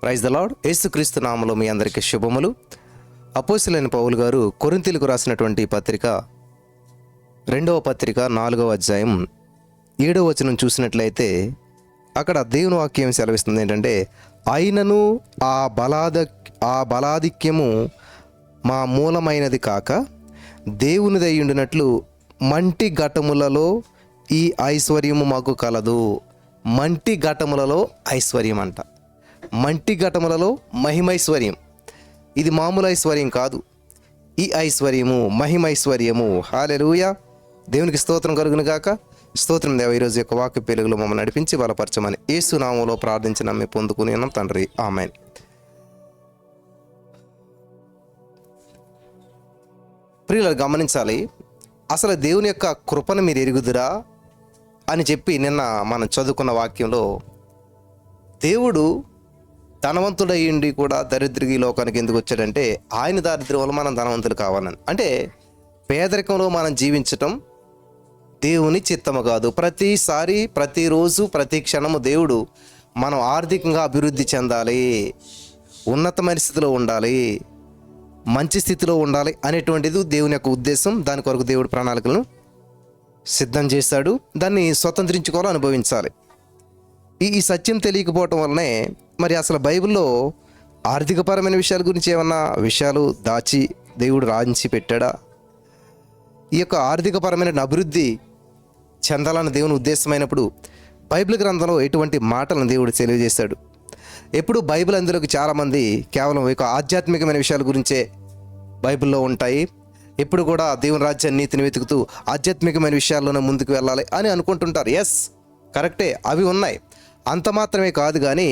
Praise the lord. యేసుక్రీస్తు నామములో మీ అందరికీ శుభములు. అపోస్తలుడైన పౌలు గారు కొరింథీయులకు రాసినటువంటి పత్రిక 2వ పత్రిక 4వ అధ్యాయం 7వ వచనం చూసినట్లయితే అక్కడ దేవుని వాక్యం సెలవిస్తుంది ఏంటంటే, అయినను ఆ బలాధిక్యము మా మూలమైనది కాక దేవునిదయ్యుండినట్లు మంటి ఘటములలో ఈ ఐశ్వర్యము మాకు కలదు. మంటి ఘటములలో ఐశ్వర్యం అంట. మంటి ఘటములలో మహిమైశ్వర్యం. ఇది మామూలు ఐశ్వర్యం కాదు. ఈ ఐశ్వర్యము మహిమైశ్వర్యము. హల్లెలూయా. దేవునికి స్తోత్రం కలుగును గాక. స్తోత్రం దేవ. ఈరోజు యొక్క వాక్య పెలుగులో మమ్మల్ని నడిపించి బలపరచమని యేసు నామములో ప్రార్థించి నమ్మి పొందుకుని ఉన్నాం తండ్రి, ఆమేన్. ప్రియులు గమనించాలి, అసలు దేవుని యొక్క కృపను మీరు ఎరుగుదురా అని చెప్పి నిన్న మనం చదువుకున్న వాక్యంలో, దేవుడు ధనవంతుడయ్యిండి కూడా దరిద్రుడి లోకానికి ఎందుకు వచ్చాడంటే, ఆయన దారిద్ర్యం వల్ల మనం ధనవంతులు కావాలని. అంటే పేదరికంలో మనం జీవించటం దేవుని చిత్తము కాదు. ప్రతిసారి, ప్రతిరోజు, ప్రతి క్షణము దేవుడు మనం ఆర్థికంగా అభివృద్ధి చెందాలి, ఉన్నతమైన స్థితిలో ఉండాలి, మంచి స్థితిలో ఉండాలి అనేటువంటిది దేవుని యొక్క ఉద్దేశం. దాని కొరకు దేవుడు ప్రణాళికలను సిద్ధం చేశాడు. దాన్ని స్వతంత్రించుకోవాలి, అనుభవించాలి. ఈ సత్యం తెలియకపోవటం వల్లనే మరి అసలు బైబిల్లో ఆర్థికపరమైన విషయాల గురించి ఏమన్నా విషయాలు దాచి దేవుడు రాయించి పెట్టాడా? ఈ యొక్క ఆర్థికపరమైన అభివృద్ధి చెందాలని దేవుని ఉద్దేశమైనప్పుడు బైబిల్ గ్రంథంలో ఎటువంటి మాటలను దేవుడు తెలియజేశాడు? ఎప్పుడు బైబిల్ అందులోకి చాలామంది కేవలం ఒక ఆధ్యాత్మికమైన విషయాల గురించే బైబిల్లో ఉంటాయి. ఎప్పుడు కూడా దేవుని రాజ్యాన్ని, నీతిని వెతుకుతూ ఆధ్యాత్మికమైన విషయాల్లోనే ముందుకు వెళ్ళాలి అని అనుకుంటుంటారు. ఎస్, కరెక్టే, అవి ఉన్నాయి. అంత మాత్రమే కాదు, కానీ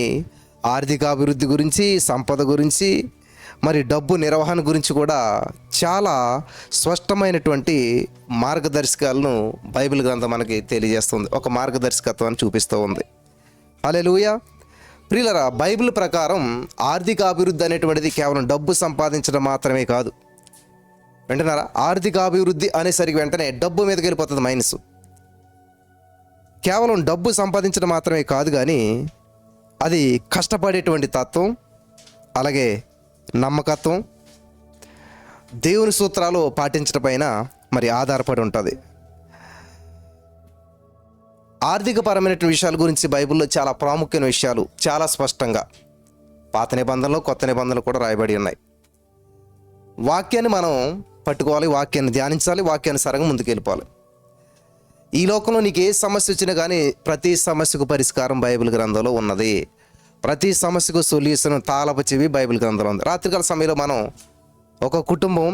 ఆర్థిక అభివృద్ధి గురించి, సంపద గురించి, మరి డబ్బు నిర్వహణ గురించి కూడా చాలా స్పష్టమైనటువంటి మార్గదర్శకాలను బైబిల్ గ్రంథం మనకి తెలియజేస్తుంది. ఒక మార్గదర్శకత్వాన్ని చూపిస్తూ ఉంది. హల్లెలూయా. ప్రియులరా, బైబిల్ ప్రకారం ఆర్థిక అభివృద్ధి అనేటువంటిది కేవలం డబ్బు సంపాదించడం మాత్రమే కాదు. వింటున్నారా? ఆర్థిక అభివృద్ధి అనేసరికి వెంటనే డబ్బు మీదకి వెళ్ళిపోతుంది మైనస్. కేవలం డబ్బు సంపాదించడం మాత్రమే కాదు, కానీ అది కష్టపడేటువంటి తత్వం, అలాగే నమ్మకత్వం, దేవుని సూత్రాలు పాటించడం పైన మరి ఆధారపడి ఉంటుంది. ఆర్థికపరమైన విషయాల గురించి బైబిల్లో చాలా ప్రాముఖ్యమైన విషయాలు చాలా స్పష్టంగా పాత నిబంధనలు, కొత్త నిబంధనలు కూడా రాయబడి ఉన్నాయి. వాక్యాన్ని మనం పట్టుకోవాలి, వాక్యాన్ని ధ్యానించాలి, వాక్యాన్ని సరగా ముందుకు వెళ్ళిపోవాలి. ఈ లోకంలో నీకు ఏ సమస్య వచ్చినా కానీ ప్రతి సమస్యకు పరిష్కారం బైబిల్ గ్రంథంలో ఉన్నది. ప్రతి సమస్యకు సొల్యూషన్, తాళపు చెవి బైబిల్ గ్రంథంలో ఉంది. రాత్రికాల సమయంలో మనం ఒక కుటుంబం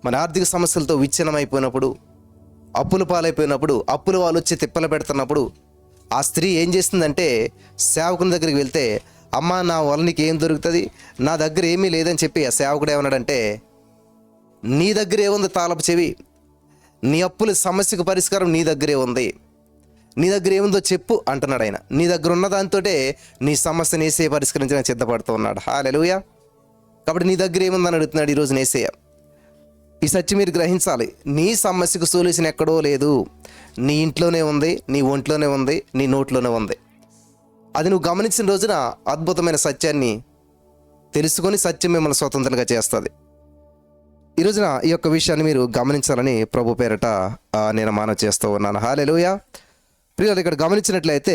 మన ఆర్థిక సమస్యలతో విచ్ఛిన్నమైపోయినప్పుడు, అప్పుల పాలైపోయినప్పుడు, అప్పుల వాళ్ళు వచ్చి తిప్పలు పెడుతున్నప్పుడు ఆ స్త్రీ ఏం చేస్తుందంటే, సేవకుని దగ్గరికి వెళ్తే, అమ్మ నా వల్ల నీకు ఏం దొరుకుతుంది, నా దగ్గర ఏమీ లేదని చెప్పి ఆ సేవకుడు ఏమన్నాడంటే, నీ దగ్గర ఏముంది తాళపు చెవి, నీ అప్పుల సమస్యకు పరిష్కారం నీ దగ్గరే ఉంది, నీ దగ్గర ఏముందో చెప్పు అంటున్నాడు ఆయన. నీ దగ్గర ఉన్న దాంతోటే నీ సమస్యను ఏసయ్య పరిష్కరించడానికి సిద్ధపడుతూ ఉన్నాడు. హల్లెలూయా. కాబట్టి నీ దగ్గర ఏముందని అడుగుతున్నాడు ఈరోజు ఏసయ్య. ఈ సత్యం మీరు గ్రహించాలి. నీ సమస్యకు సొల్యూషన్ ఎక్కడో లేదు, నీ ఇంట్లోనే ఉంది, నీ ఒంట్లోనే ఉంది, నీ నోట్లోనే ఉంది. అది నువ్వు గమనించిన రోజున అద్భుతమైన సత్యాన్ని తెలుసుకొని సత్యం మిమ్మల్ని స్వతంత్రంగా చేస్తుంది. ఈ రోజున ఈ యొక్క విషయాన్ని మీరు గమనించాలని ప్రభు పేరట నేను మనవి చేస్తూ ఉన్నాను. హల్లెలూయా. ప్రియులు, ఇక్కడ గమనించినట్లయితే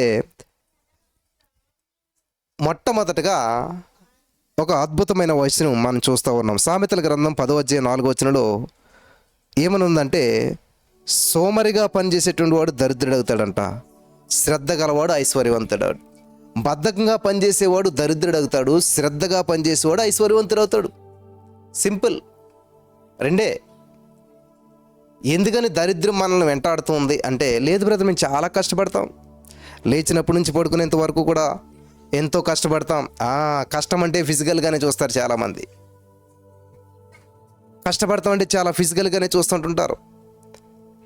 మొట్టమొదటగా ఒక అద్భుతమైన వచనం మనం చూస్తూ ఉన్నాం. సామెతల గ్రంథం 10వ అధ్యాయం 4వ వచనంలో ఏమనుందంటే, సోమరిగా పనిచేసేటువంటి వాడు దరిద్రుడు అవుతాడంట, శ్రద్ధ గలవాడు ఐశ్వర్యవంతుడు. బద్ధకంగా పనిచేసేవాడు దరిద్రుడు అవుతాడు, శ్రద్ధగా పనిచేసేవాడు ఐశ్వర్యవంతుడు అవుతాడు. సింపుల్, రెండే. ఎందుకని దరిద్రం మనల్ని వెంటాడుతుంది అంటే, లేదు బ్రదర్ మేము చాలా కష్టపడతాం, లేచినప్పటి నుంచి పడుకునేంత వరకు కూడా ఎంతో కష్టపడతాం. కష్టం అంటే ఫిజికల్గానే చూస్తారు చాలామంది. కష్టపడతాం అంటే చాలా ఫిజికల్గానే చూస్తుంటుంటారు.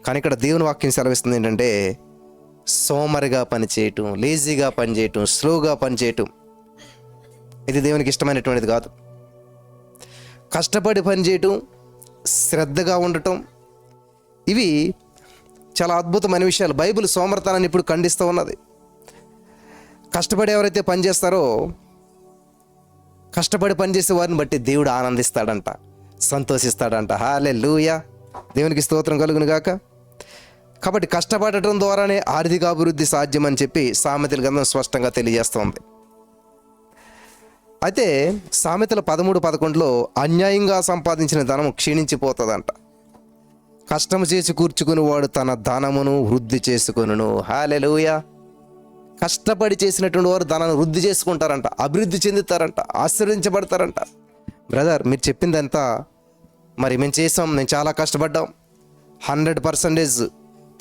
కానీ ఇక్కడ దేవుని వాక్యం సెలవిస్తుంది ఏంటంటే, సోమరిగా పనిచేయటం, లేజీగా పనిచేయటం, స్లోగా పనిచేయటం ఇది దేవునికి ఇష్టమైనటువంటిది కాదు. కష్టపడి పనిచేయటం, శ్రద్ధగా ఉండటం, ఇవి చాలా అద్భుతమైన విషయాలు. బైబిల్ సోమరితనాన్ని ఇప్పుడు ఖండిస్తూ ఉన్నది. కష్టపడి ఎవరైతే పనిచేస్తారో కష్టపడి పనిచేసే వారిని బట్టి దేవుడు ఆనందిస్తాడంట, సంతోషిస్తాడంట. హల్లెలూయా, దేవునికి స్తోత్రం కలుగును గాక. కాబట్టి కష్టపడటం ద్వారానే ఆర్థిక అభివృద్ధి సాధ్యమని చెప్పి సామెతల గ్రంథం స్పష్టంగా తెలియజేస్తోంది. అయితే సామెతల 13:11లో అన్యాయంగా సంపాదించిన ధనం క్షీణించిపోతుందంట. కష్టము చేసి కూర్చుకుని వాడు తన ధనమును వృద్ధి చేసుకొనును. హల్లెలూయా. కష్టపడి చేసినటువంటి వారు ధనాన్ని వృద్ధి చేసుకుంటారంట, అభివృద్ధి చెందుతారంట, ఆశీర్వదించబడతారంట. బ్రదర్, మీరు చెప్పిందంతా మరి మేము చేసాం, మేము చాలా కష్టపడ్డాం, 100%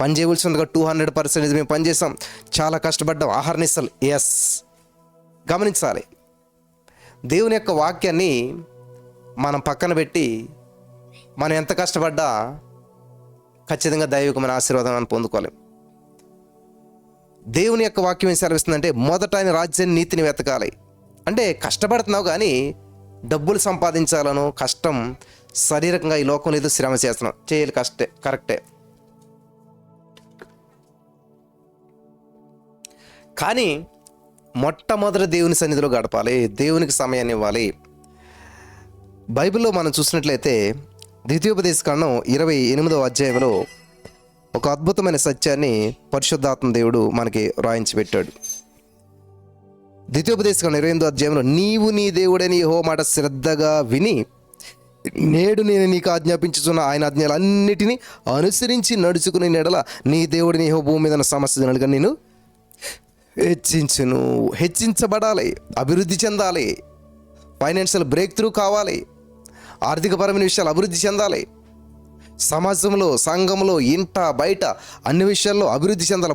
పని చేయవలసి ఉండగా 200% మేము పనిచేసాం, చాలా కష్టపడ్డాం, ఆహర్నిశలు. ఎస్, గమనించాలి. దేవుని యొక్క వాక్యాన్ని మనం పక్కన పెట్టి మనం ఎంత కష్టపడ్డా ఖచ్చితంగా దైవికమైన ఆశీర్వాదాన్ని పొందుకోలేం. దేవుని యొక్క వాక్యం ఏం సెలవిస్తుందంటే, మొదట ఆయన రాజ్యాన్ని, నీతిని వెతకాలి. అంటే కష్టపడుతున్నావు కానీ డబ్బులు సంపాదించాలను కష్టం శారీరకంగా ఈ లోకంలో ఏదో శ్రమ చేస్తున్నాం, చేయాలి, కరెక్టే. కానీ మొట్టమొదటి దేవుని సన్నిధిలో గడపాలి, దేవునికి సమయాన్ని ఇవ్వాలి. బైబిల్లో మనం చూసినట్లయితే ద్వితీయోపదేశకాండం 28వ అధ్యాయంలో ఒక అద్భుతమైన సత్యాన్ని పరిశుద్ధాత్మ దేవుడు మనకి రాయించి పెట్టాడు. ద్వితీయోపదేశకాండం 28వ అధ్యాయంలో, నీవు నీ దేవుడని యెహోవా మాట శ్రద్ధగా విని నేడు నేను నీకు ఆజ్ఞాపించుచున్న ఆయన ఆజ్ఞలన్నిటినీ అనుసరించి నడుచుకునే నెడల నీ దేవుడిని యెహోవా భూమి మీద సమస్త జనులుగా నేను హెచ్చించబడాలి, అభివృద్ధి చెందాలి, ఫైనాన్షియల్ బ్రేక్ త్రూ కావాలి, ఆర్థికపరమైన విషయాలు అభివృద్ధి చెందాలి, సమాజంలో, సంఘంలో, ఇంట బయట అన్ని విషయాల్లో అభివృద్ధి చెందాలి,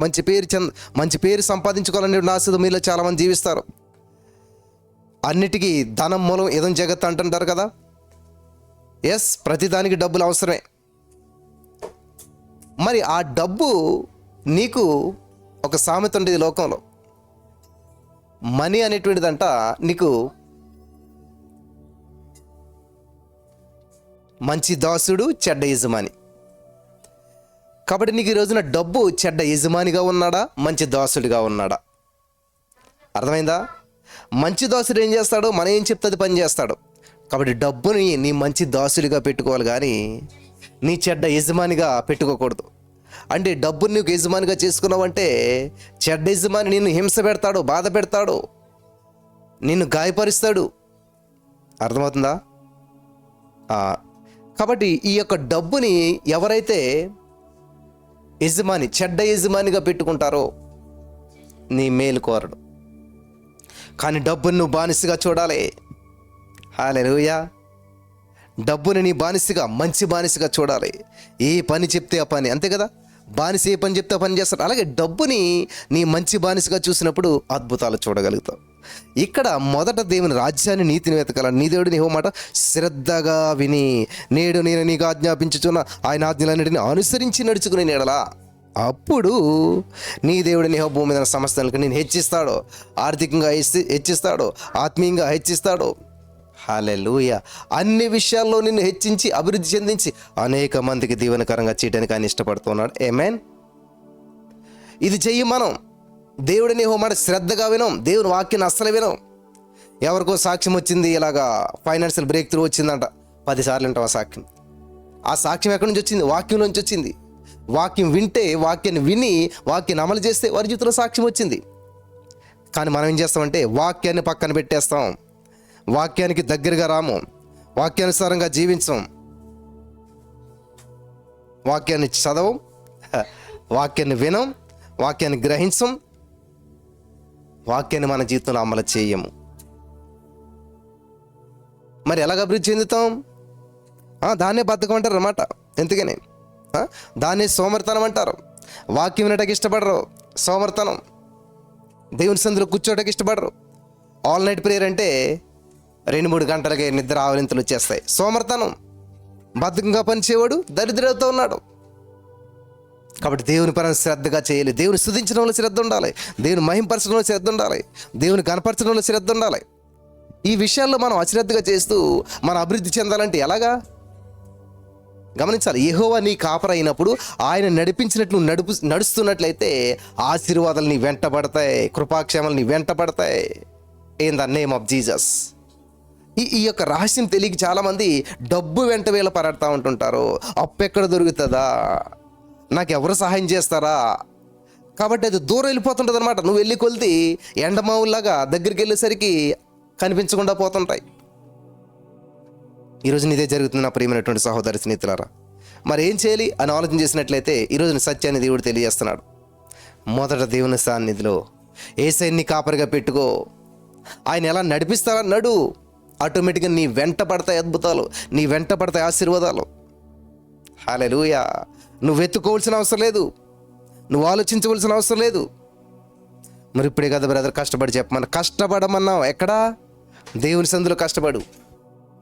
మంచి పేరు సంపాదించుకోవాలనే ఆశతో మీలో చాలామంది జీవిస్తారు. అన్నిటికీ ధనం మూలం ఏదో జగత్ అంటుంటారు కదా. ఎస్, ప్రతిదానికి డబ్బులు అవసరమే. మరి ఆ డబ్బు నీకు ఒక సామెత ఉండేది లోకంలో. మనీ అనేటువంటిదంట నీకు మంచి దాసుడు, చెడ్డ యజమాని. కాబట్టి నీకు ఈ రోజున డబ్బు చెడ్డ యజమానిగా ఉన్నాడా, మంచి దాసుడిగా ఉన్నాడా? అర్థమైందా? మంచి దాసుడు ఏం చేస్తాడో మనం ఏం చెప్తే అది పని చేస్తాడు. కాబట్టి డబ్బుని నీ మంచి దాసుడిగా పెట్టుకోవాలి కానీ నీ చెడ్డ యజమానిగా పెట్టుకోకూడదు. అంటే డబ్బుని నీకు యజమానిగా చేసుకున్నావంటే చెడ్డ యజమాని నిన్ను హింస పెడతాడు, బాధ పెడతాడు, నిన్ను గాయపరుస్తాడు. అర్థమవుతుందా? కాబట్టి ఈ యొక్క డబ్బుని ఎవరైతే యజమాని, చెడ్డ యజమానిగా పెట్టుకుంటారో నీ మేలు కోరడు. కానీ డబ్బుని నువ్వు బానిసగా చూడాలి. హల్లెలూయా. డబ్బుని నీ బానిసగా, మంచి బానిసగా చూడాలి. ఏ పని చెప్తే ఆ పని, అంతే కదా. బానిస ఏ పని చెప్తే ఆ పని చేస్తాడు. అలాగే డబ్బుని నీ మంచి బానిసగా చూసినప్పుడు అద్భుతాలు చూడగలుగుతావు. ఇక్కడ మొదట దేవుని రాజ్యాన్ని, నీతిని వెతకాలని, నీ దేవుడిని యెహోవా మాట శ్రద్ధగా విని నేడు నేను నీకు ఆజ్ఞాపించుచున్న ఆయన ఆజ్ఞలన్నిటిని అనుసరించి నడుచుకునే నీడలా అప్పుడు నీ దేవుడిని యెహోవా భూమి మీద సమస్తలకు నేను హెచ్చిస్తాడు, ఆర్థికంగా హెచ్చిస్తాడు, ఆత్మీయంగా హెచ్చిస్తాడు. హల్లెలూయా. అన్ని విషయాల్లో నిన్ను హెచ్చించి అభివృద్ధి చెందించి అనేక మందికి దీవెనకరంగా చేయడానికి ఆయన ఇష్టపడుతున్నాడు. ఆమేన్. ఇది చెయ్యి మనం. దేవుడిని యెహోవా మాట శ్రద్ధగా వినం, దేవుని వాక్యాన్ని అస్సలు వినం. ఎవరికో సాక్ష్యం వచ్చింది, ఇలాగా ఫైనాన్షియల్ బ్రేక్ త్రూ వచ్చిందంట, 10 సార్లు వింటాం ఆ సాక్ష్యం. ఆ సాక్ష్యం ఎక్కడి నుంచి వచ్చింది? వాక్యం నుంచి వచ్చింది. వాక్యం వింటే, వాక్యాన్ని విని వాక్యాన్ని అమలు చేస్తే వారి జీవితంలో సాక్ష్యం వచ్చింది. కానీ మనం ఏం చేస్తామంటే వాక్యాన్ని పక్కన పెట్టేస్తాం, వాక్యానికి దగ్గరగా రాము, వాక్యానుసారంగా జీవించం, వాక్యాన్ని చదవం, వాక్యాన్ని వినం, వాక్యాన్ని గ్రహించం, వాక్యాన్ని మన జీవితంలో అమలు చేయము. మరి ఎలాగ అభివృద్ధి చెందుతాం? దాన్నే బద్ధకం అంటారు అన్నమాట. ఎందుకని దాన్నే సోమరితనం అంటారు. వాక్యం వినటానికి ఇష్టపడరు, సోమరితనం. దేవుని సందులో కూర్చోటానికి ఇష్టపడరు. ఆల్ నైట్ ప్రేయర్ అంటే 2-3 గంటలకే నిద్ర ఆవలింతలు వచ్చేస్తాయి. సోమరితనం. బద్ధకంగా పనిచేవాడు దరిద్రులతో ఉన్నాడు. కాబట్టి దేవుని పని శ్రద్ధగా చేయాలి. దేవుని స్తుతించడంలో శ్రద్ధ ఉండాలి, దేవుని మహింపరచడంలో శ్రద్ధ ఉండాలి, దేవుని కనపరచడంలో శ్రద్ధ ఉండాలి. ఈ విషయాల్లో మనం అశ్రద్ధగా చేస్తూ మన అభివృద్ధి చెందాలంటే ఎలాగా? గమనించాలి. యెహోవా నీ కాపరి అయినప్పుడు ఆయన నడిపించినట్లు నడుస్తున్నట్లయితే ఆశీర్వాదాలు నీ వెంట పడతాయి, కృపాక్షేమాలు నీ వెంట పడతాయి. In the name of Jesus. ఈ యొక్క రహస్యం తెలియక చాలామంది డబ్బు వెంట వీళ్ళ పడతా ఉంటుంటారు. అప్పు ఎక్కడ దొరుకుతుందా, నాకు ఎవరు సహాయం చేస్తారా, కాబట్టి అది దూరం వెళ్ళిపోతుంటుంది అనమాట. నువ్వు వెళ్ళి కొలిది ఎండమావుల్లాగా దగ్గరికి వెళ్ళేసరికి కనిపించకుండా పోతుంటాయి. ఈరోజు ఇదే జరుగుతుంది నా ప్రియమైనటువంటి సహోదరి స్నేహితులారా. మరి ఏం చేయాలి అని ఆలోచన చేసినట్లయితే ఈరోజు సత్యాన్ని దేవుడు తెలియజేస్తున్నాడు. మొదట దేవుని సన్నిధిలో యేసయ్యని కాపరిగా పెట్టుకో. ఆయన ఎలా నడిపిస్తారా నడు, ఆటోమేటిక్గా నీ వెంట పడతాయి అద్భుతాలు, నీ వెంట పడతాయి ఆశీర్వాదాలు. హల్లెలూయా. నువ్వు వెతుక్కోవాల్సిన అవసరం లేదు, నువ్వు ఆలోచించవలసిన అవసరం లేదు. మరి ఇప్పుడే కదా బ్రదర్ కష్టపడి చెప్పమన్నా, కష్టపడమన్నావు ఎక్కడా? దేవుని సందులో కష్టపడు,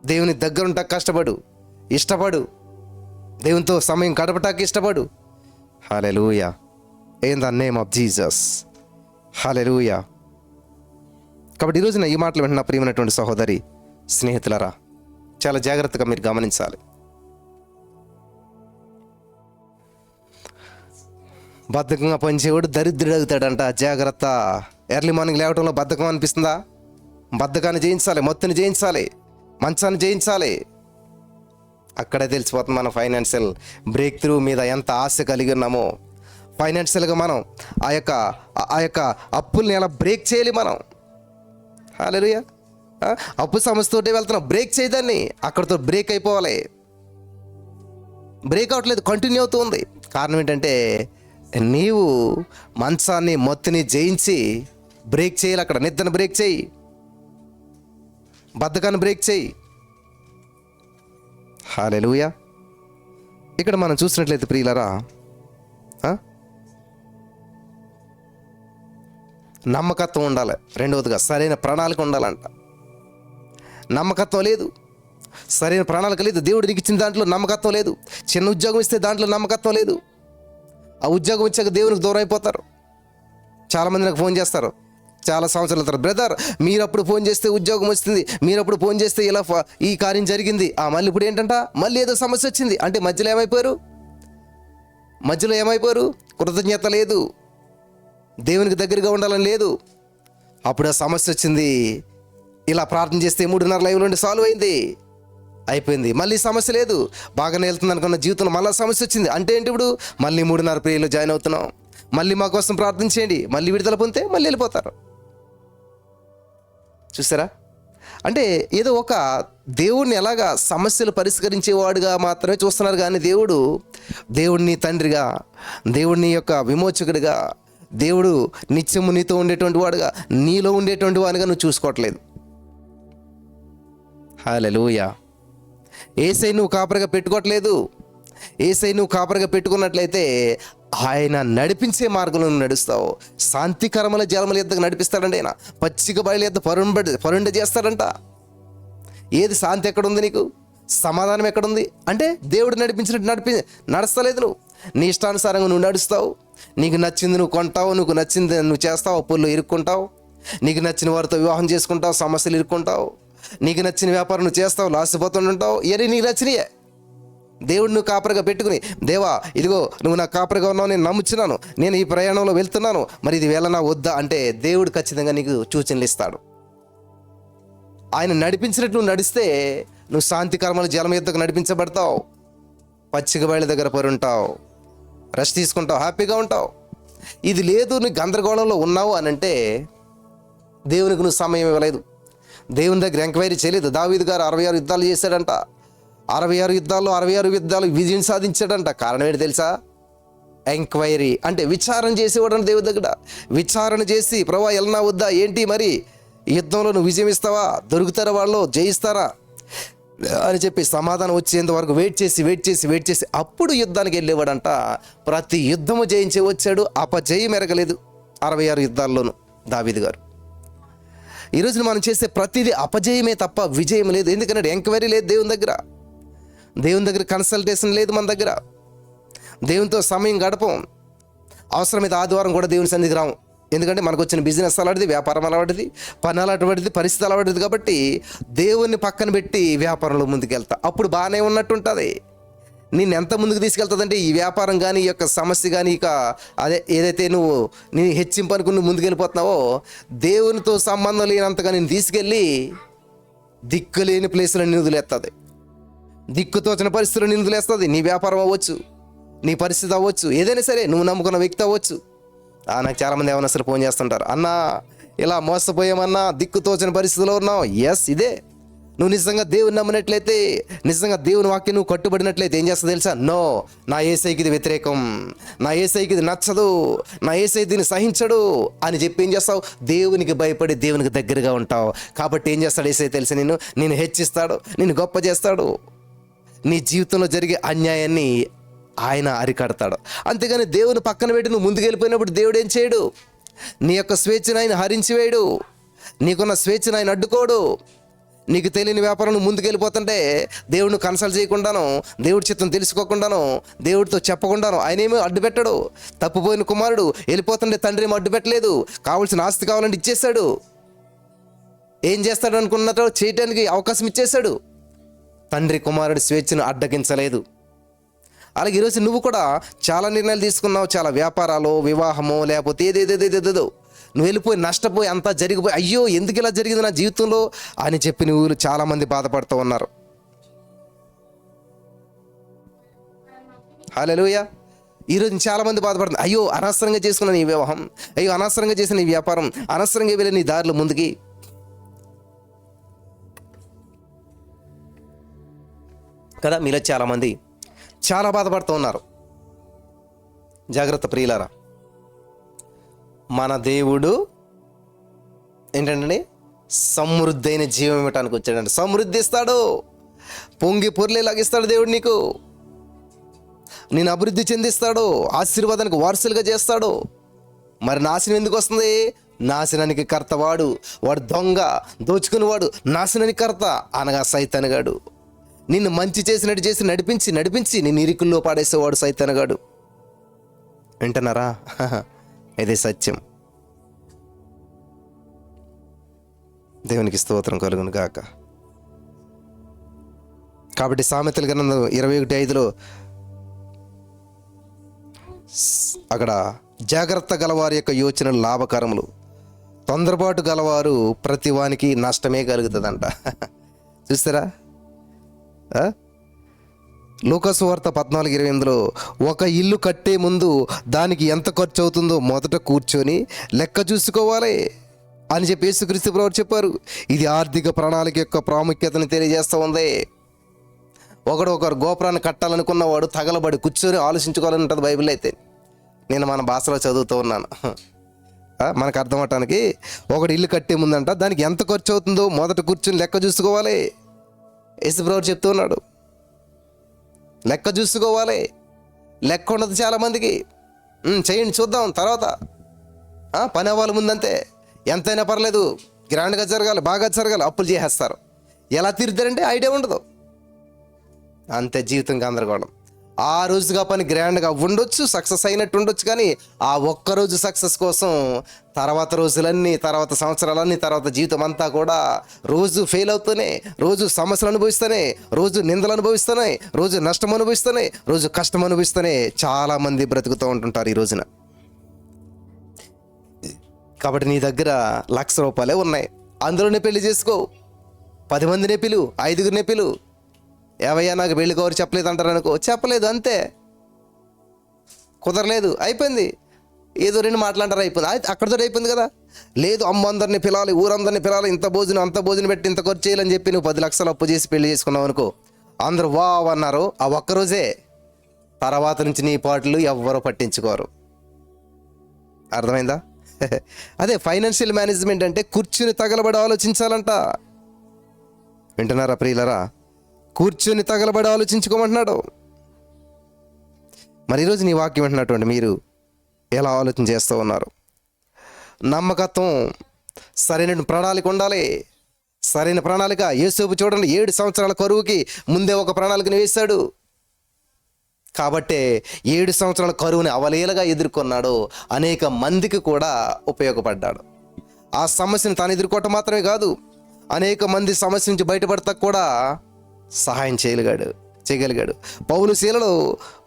దేవుని దగ్గరుంటా కష్టపడు, ఇష్టపడు, దేవునితో సమయం గడపటానికి ఇష్టపడు. Hallelujah. In the name of Jesus. Hallelujah. కాబట్టి ఈరోజున ఈ మాటలు వింటున్న ప్రియమైనటువంటి సహోదరి స్నేహితులరా, చాలా జాగ్రత్తగా మీరు గమనించాలి. బద్ధకంగా పనిచేవాడు దరిద్రుడు అవుతాడంట. జాగ్రత్త. ఎర్లీ మార్నింగ్ లేవటంలో బద్ధకం అనిపిస్తుందా? బద్ధకాన్ని జయించాలి, మొత్తుని జయించాలి, మంచాన్ని జయించాలి. అక్కడే తెలిసిపోతుంది మనం ఫైనాన్షియల్ బ్రేక్ త్రూ మీద ఎంత ఆశ కలిగి ఉన్నామో. ఫైనాన్షియల్గా మనం ఆ యొక్క అప్పుల్ని ఎలా బ్రేక్ చేయాలి మనం. హల్లెలూయా. అప్పు సమస్యతోటే వెళ్తున్నాం, బ్రేక్ చేయదాన్ని, అక్కడితో బ్రేక్ అయిపోవాలి. బ్రేక్ అవ్వట్లేదు, కంటిన్యూ అవుతూ ఉంది. కారణం ఏంటంటే నీవు మంచాన్ని మొత్తుని జయించి బ్రేక్ చేయాలి. అక్కడ నిద్రను బ్రేక్ చేయి, బద్ధకాన్ని బ్రేక్ చేయి. హల్లెలూయా. ఇక్కడ మనం చూసినట్లయితే ప్రియులరా, నమ్మకత్వం ఉండాలి. రెండవదిగా సరైన ప్రణాళిక ఉండాలంట. నమ్మకత్వం లేదు, సరైన ప్రణాళిక లేదు. దేవుడు నీకు ఇచ్చిన దాంట్లో నమ్మకత్వం లేదు. చిన్న ఉద్యోగం ఇస్తే దాంట్లో నమ్మకత్వం లేదు. ఆ ఉద్యోగం ఇచ్చాక దేవునికి దూరం అయిపోతారు. చాలామంది నాకు ఫోన్ చేస్తారు చాలా సంవత్సరాల తర్వాత, బ్రదర్ మీరప్పుడు ఫోన్ చేస్తే ఉద్యోగం వస్తుంది, మీరప్పుడు ఫోన్ చేస్తే ఇలా ఈ కార్యం జరిగింది, మళ్ళీ ఇప్పుడు ఏంటంట మళ్ళీ ఏదో సమస్య వచ్చింది అంటే మధ్యలో ఏమైపోయారు? కృతజ్ఞత లేదు, దేవునికి దగ్గరగా ఉండాలని లేదు. అప్పుడు ఆ సమస్య వచ్చింది, ఇలా ప్రార్థన చేస్తే 3:30 లైవ్ నుండి సాల్వ్ అయిపోయింది. మళ్ళీ సమస్య లేదు, బాగానే వెళ్తుంది అనుకున్న జీవితంలో మళ్ళీ సమస్య వచ్చింది అంటే ఏంటి? ఇప్పుడు మళ్ళీ 3:30 ప్రేయర్లో జాయిన్ అవుతున్నాం, మళ్ళీ మా కోసం ప్రార్థన చేయండి, మళ్ళీ విడుదల పొందితే మళ్ళీ వెళ్ళిపోతారు. చూసారా? అంటే ఏదో ఒక దేవుడిని ఎలాగా సమస్యలు పరిష్కరించేవాడుగా మాత్రమే చూస్తున్నారు, కానీ దేవుడిని తండ్రిగా, దేవుడిని యొక్క విమోచకుడిగా, దేవుడు నిత్యము నీతో ఉండేటువంటి వాడుగా, నీలో ఉండేటువంటి వాడిగా నువ్వు చూసుకోవట్లేదు. హల్లెలూయా. యేసయ్య నువ్వు కాపరిగా పెట్టుకోవట్లేదు. యేసయ్య నువ్వు కాపరిగా పెట్టుకున్నట్లయితే ఆయన నడిపించే మార్గంలో నువ్వు నడుస్తావు. శాంతికరముల జలముల యొద్దకు నడిపిస్తాడండి ఆయన. పచ్చిక బయలు యొద్ద పరుండ చేస్తాడంట. ఏది శాంతి ఎక్కడుంది నీకు? సమాధానం ఎక్కడుంది? అంటే దేవుడు నడిపించినట్టు నడుస్తలేదు. నువ్వు నీ ఇష్టానుసారంగా నువ్వు నడుస్తావు. నీకు నచ్చింది నువ్వు కొంటావు, నీకు నచ్చింది నువ్వు చేస్తావు, అప్పుల్లో ఇరుక్కుంటావు. నీకు నచ్చిన వారితో వివాహం చేసుకుంటావు, సమస్యలు ఇరుక్కుంటావు. నీకు నచ్చిన వ్యాపారం నువ్వు చేస్తావు, లాసిపోతుంటావు. ఇవన్నీ నీకు నచ్చినాయే. దేవుడు నువ్వు కాపరిగా పెట్టుకుని, దేవా ఇదిగో నువ్వు నా కాపరిగా ఉన్నావు, నేను నమ్ముచున్నాను, నేను ఈ ప్రయాణంలో వెళ్తున్నాను, మరి ఇది వెళ్ళనా వద్దా అంటే దేవుడు ఖచ్చితంగా నీకు సూచనలు ఇస్తాడు. ఆయన నడిపించినట్టు నువ్వు నడిస్తే నువ్వు శాంతికరముల జలం యొద్దకు నడిపించబడతావు. పచ్చిక బయళ్ళ దగ్గర పరుంటావు, రెస్ట్ తీసుకుంటావు, హ్యాపీగా ఉంటావు. ఇది లేదు, నువ్వు గందరగోళంలో ఉన్నావు అని అంటే దేవునికి నువ్వు సమయం ఇవ్వలేదు, దేవుని దగ్గర ఎంక్వైరీ చేయలేదు. దావీదు గారు 66 యుద్ధాలు చేశాడంట. 66 యుద్ధాలు విజయం సాధించాడంట. కారణం ఏంటి తెలుసా? ఎంక్వైరీ అంటే విచారణ చేసేవాడు అంటే దేవుడి దగ్గర విచారణ చేసి, ప్రభా వెళ్ళనా వద్దా, ఏంటి మరి ఈ యుద్ధంలో నువ్వు విజయం ఇస్తావా, దొరుకుతారా, వాళ్ళు జయిస్తారా అని చెప్పి సమాధానం వచ్చేంత వరకు వెయిట్ చేసి అప్పుడు యుద్ధానికి వెళ్ళేవాడంట. ప్రతి యుద్ధము జయించే వచ్చాడు, అపజయం ఎరగలేదు 66 యుద్ధాల్లోనూ దావీదు గారు. ఈరోజు మనం చేసే ప్రతిదీ అపజయమే తప్ప విజయం లేదు. ఎందుకంటే ఎంక్వైరీ లేదు దేవుని దగ్గర కన్సల్టేషన్ లేదు మన దగ్గర. దేవునితో సమయం గడపం. అవసరమైతే ఆదివారం కూడా దేవుని సన్నిధికి రాము. ఎందుకంటే మనకు వచ్చిన బిజినెస్ అలాంటిది, వ్యాపారం అలాంటిది, పని అలాంటిది, పరిస్థితి అలాంటిది. కాబట్టి దేవుణ్ణి పక్కన పెట్టి వ్యాపారంలో ముందుకెళ్తా. అప్పుడు బాగానే ఉన్నట్టుంటుంది. నేను ఎంత ముందుకు తీసుకెళ్తుందంటే ఈ వ్యాపారం కానీ, ఈ యొక్క సమస్య కానీ, ఇక అదే ఏదైతే నువ్వు నీ హెచ్చింపు అనుకుని నువ్వు ముందుకెళ్ళిపోతున్నావో, దేవునితో సంబంధం లేనంతగా నేను తీసుకెళ్ళి దిక్కులేని ప్లేసులో నిధులేస్తుంది, దిక్కుతోచిన పరిస్థితుల్లో నిధులేస్తుంది. నీ వ్యాపారం అవ్వచ్చు, నీ పరిస్థితి అవ్వచ్చు, ఏదైనా సరే, నువ్వు నమ్ముకున్న వ్యక్తి అవ్వచ్చు. నాకు చాలామంది ఏమన్నా అసలు ఫోన్ చేస్తుంటారు, అన్నా ఇలా మోసపోయామన్నా, దిక్కుతోచిన పరిస్థితిలో ఉన్నావు. ఎస్, ఇదే. నువ్వు నిజంగా దేవుని నమ్మినట్లయితే, నిజంగా దేవుని వాక్యం నువ్వు కట్టుబడినట్లయితే ఏం చేస్తా తెలుసా? నో, నా యేసయ్యకి ఇది వ్యతిరేకం, నా యేసయ్యకి ఇది నచ్చదు, నా యేసయ్య దీన్ని సహించడు అని చెప్పి ఏం చేస్తావు? దేవునికి భయపడి దేవునికి దగ్గరగా ఉంటావు. కాబట్టి ఏం చేస్తాడు యేసయ్య తెలుసా? నిన్ను హెచ్చిస్తాడు, నిన్ను గొప్ప చేస్తాడు. నీ జీవితంలో జరిగే అన్యాయాన్ని ఆయన అరికడతాడు. అంతేగాని దేవుని పక్కన పెట్టి నువ్వు ముందుకు వెళ్ళిపోయినప్పుడు దేవుడు ఏం చేయడు? నీ యొక్క స్వేచ్ఛను ఆయన హరించివేయడు, నీకున్న స్వేచ్ఛను ఆయన అడ్డుకోడు. నీకు తెలియని వ్యాపారం నువ్వు ముందుకు వెళ్ళిపోతుంటే దేవుడిని కన్సల్ట్ చేయకుండాను, దేవుడి చిత్తం తెలుసుకోకుండాను, దేవుడితో చెప్పకుండాను ఆయన ఏమీ అడ్డు పెట్టడు. తప్పిపోయిన కుమారుడు వెళ్ళిపోతుంటే తండ్రి ఏమో అడ్డు పెట్టలేదు, కావాల్సిన ఆస్తి కావాలంటే ఇచ్చేశాడు. ఏం చేస్తాడు అనుకున్నట్టు చేయడానికి అవకాశం ఇచ్చేశాడు. తండ్రి కుమారుడి స్వేచ్ఛను అడ్డగించలేదు. అలాగే ఈరోజు నువ్వు కూడా చాలా నిర్ణయాలు తీసుకున్నావు, చాలా వ్యాపారాలు, వివాహము, లేకపోతే ఏదేదేదేదేదో నువ్వు వెళ్ళిపోయి నష్టపోయి అంతా జరిగిపోయి, అయ్యో ఎందుకు ఇలా జరిగింది నా జీవితంలో అని చెప్పి నువ్వు చాలామంది బాధపడుతూ ఉన్నారు. హల్లెలూయా. ఈరోజు చాలామంది బాధపడుతుంది, అయ్యో అనవసరంగా చేసుకున్న నీ వివాహం, అయ్యో అనవసరంగా చేసిన నీ వ్యాపారం, అనవసరంగా వెళ్ళి నీ దారిలో ముందుకి. కదా, మీలో చాలామంది చాలా బాధపడుతూ ఉన్నారు. జాగ్రత్త ప్రియులారా, మన దేవుడు ఏంటంటే సమృద్ధి అయిన జీవం ఇవ్వటానికి వచ్చాడంటే, సమృద్ధి ఇస్తాడు, పొంగి పొర్లేలాగా ఇస్తాడు దేవుడు నీకు. నేను అభివృద్ధి చెందిస్తాడు, ఆశీర్వాదానికి వారసులుగా చేస్తాడు. మరి నాశనం ఎందుకు వస్తుంది? నాశనానికి కర్త వాడు దొంగ, దోచుకునేవాడు, నాశనానికి కర్త అనగా సైతానుగాడు. నిన్ను మంచి చేసినట్టు చేసి నడిపించి నిన్ను ఇరుకుల్లో పాడేసేవాడు సైతానుగాడు. వింటున్నారా? ఇదే సత్యం. దేవునికి స్తోత్రం కలుగును గాక. కాబట్టి సామెతల గ్రంథం 21:5 అక్కడ జాగ్రత్త గలవారి యొక్క యోచనలు లాభకరములు, తొందరపాటు గలవారు ప్రతి వానికి నష్టమే కలుగుతుందంట. చూస్తారా? లూకాసు వార్త 14:28 ఒక ఇల్లు కట్టే ముందు దానికి ఎంత ఖర్చు అవుతుందో మొదట కూర్చొని లెక్క చూసుకోవాలి అని చెప్పి యేసుక్రీస్తు ప్రభువు చెప్పారు. ఇది ఆర్థిక ప్రణాళిక యొక్క ప్రాముఖ్యతను తెలియజేస్తూ ఉంది. ఒకరు గోపురాన్ని కట్టాలనుకున్నవాడు తగలబడి కూర్చొని ఆలోచించుకోవాలని ఉంటుంది బైబిల్ అయితే. నేను మన భాషలో చదువుతూ ఉన్నాను, మనకు అర్థం అవటానికి. ఒకడు ఇల్లు కట్టే ముందంట దానికి ఎంత ఖర్చు అవుతుందో మొదట కూర్చొని లెక్క చూసుకోవాలి. యేసు ప్రభువు చెప్తూ ఉన్నాడు, లెక్క చూసుకోవాలి. లెక్క ఉండదు చాలామందికి. చేయండి చూద్దాం తర్వాత, పని అవ్వాలి ముందంతే, ఎంతైనా పర్లేదు, గ్రాండ్గా జరగాలి, బాగా జరగాలి, అప్పులు చేసేస్తారు. ఎలా తీరుతారంటే ఐడియా ఉండదు, అంతే. జీవితం గందరగోళం. ఆ రోజుగా పని గ్రాండ్గా ఉండొచ్చు, సక్సెస్ అయినట్టు ఉండొచ్చు, కానీ ఆ ఒక్కరోజు సక్సెస్ కోసం తర్వాత రోజులన్నీ, తర్వాత సంవత్సరాలన్నీ, తర్వాత జీవితం అంతా కూడా రోజు ఫెయిల్ అవుతూనే, రోజు సమస్యలు అనుభవిస్తూనే, రోజు నిందలు అనుభవిస్తూనే, రోజు నష్టం అనుభవిస్తూనే, రోజు కష్టం అనుభవిస్తూనే చాలామంది బ్రతుకుతూ ఉంటుంటారు ఈ రోజున. కాబట్టి నీ దగ్గర ₹1,00,000 ఉన్నాయి, అందులోనే పెళ్లి చేసుకో. 10 మందినే పిలు, 5గురినే పిలు. ఏవయ్యా నాకు పెళ్లి కవరు చెప్పలేదు అంటారు అనుకో, చెప్పలేదు అంతే, కుదరలేదు, అయిపోయింది. ఏదో 2 మాట్లాడారు, అయిపోయింది, అక్కడితో అయిపోయింది కదా. లేదు, అమ్మ అందరినీ పిలాలి, ఊరందరినీ పిలాలి, ఇంత భోజనం అంత భోజనం పెట్టి ఇంత ఖర్చు చేయాలని చెప్పి నువ్వు 10 లక్షలు అప్పు చేసి పెళ్లి చేసుకున్నావు అనుకో, అందరూ వావ్ అన్నారు ఆ ఒక్కరోజే. తర్వాత నుంచి నీ పాటలు ఎవ్వరూ పట్టించుకోరు. అర్థమైందా? అదే ఫైనాన్షియల్ మేనేజ్మెంట్ అంటే కూర్చుని తగలబడి ఆలోచించాలంట. వింటున్నారా ప్రియులరా? కూర్చుని తగలబడి ఆలోచించుకోమంటున్నాడు. మరి ఈరోజు నీ వాక్యం వింటున్నటువంటి మీరు ఎలా ఆలోచన చేస్తూ ఉన్నారు? నమ్మకత్వం, సరైన ప్రణాళిక ఉండాలి. సరైన ప్రణాళిక. యోసేపు చూడండి, 7 సంవత్సరాల కరువుకి ముందే ఒక ప్రణాళికను వేశాడు. కాబట్టే 7 సంవత్సరాల కరువుని అవలీలగా ఎదుర్కొన్నాడు. అనేక మందికి కూడా ఉపయోగపడ్డాడు. ఆ సమస్యను తాను ఎదుర్కోవటం మాత్రమే కాదు, అనేక మంది సమస్య నుంచి బయటపడతా కూడా సహాయం చేయగలిగాడు. పౌలు శీలలు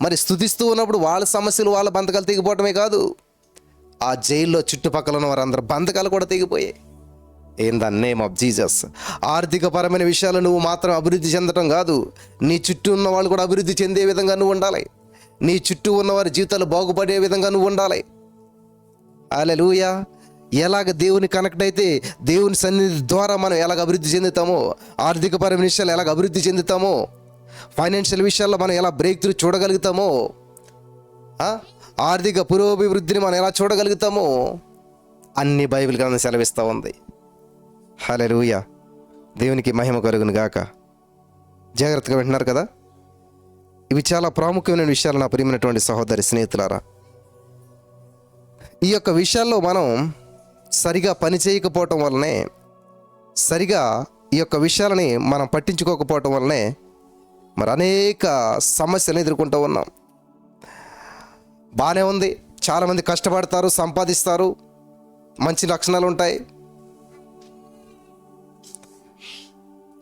మరి స్తుతిస్తూ ఉన్నప్పుడు వాళ్ళ సమస్యలు, వాళ్ళ బంధకాలు తెగిపోవటమే కాదు, ఆ జైల్లో చుట్టుపక్కల ఉన్న వారందరూ బంధకాలు కూడా తెగిపోయాయి. In the name of Jesus. ఆర్థికపరమైన విషయాలు నువ్వు మాత్రం అభివృద్ధి చెందటం కాదు, నీ చుట్టూ ఉన్న వాళ్ళు కూడా అభివృద్ధి చెందే విధంగా నువ్వు ఉండాలి. నీ చుట్టూ ఉన్నవారి జీవితాలు బాగుపడే విధంగా నువ్వు ఉండాలి. హల్లెలూయా. ఎలాగ దేవుని కనెక్ట్ అయితే దేవుని సన్నిధి ద్వారా మనం ఎలాగ అభివృద్ధి చెందుతామో, ఆర్థికపరమైన విషయాలు ఎలాగ అభివృద్ధి చెందుతామో, ఫైనాన్షియల్ విషయాల్లో మనం ఎలా బ్రేక్ త్రూ చూడగలుగుతామో, ఆర్థిక పురోభివృద్ధిని మనం ఎలా చూడగలుగుతామో అన్ని బైబిల్ గ్రంథం సెలవిస్తూ ఉంది. హల్లెలూయా. దేవునికి మహిమ కలుగును గాక. జాగ్రత్తగా వింటున్నారు కదా. ఇవి చాలా ప్రాముఖ్యమైన విషయాలు నా ప్రియమైనటువంటి సహోదరి స్నేహితులారా. ఈ యొక్క విషయాల్లో మనం సరిగా పని చేయకపోవటం వల్లనే, సరిగా ఈ యొక్క విషయాలని మనం పట్టించుకోకపోవటం వల్లనే మరి అనేక సమస్యలను ఎదుర్కొంటూ ఉన్నాం. బాగానే ఉంది, చాలామంది కష్టపడతారు, సంపాదిస్తారు, మంచి లక్షణాలు ఉంటాయి,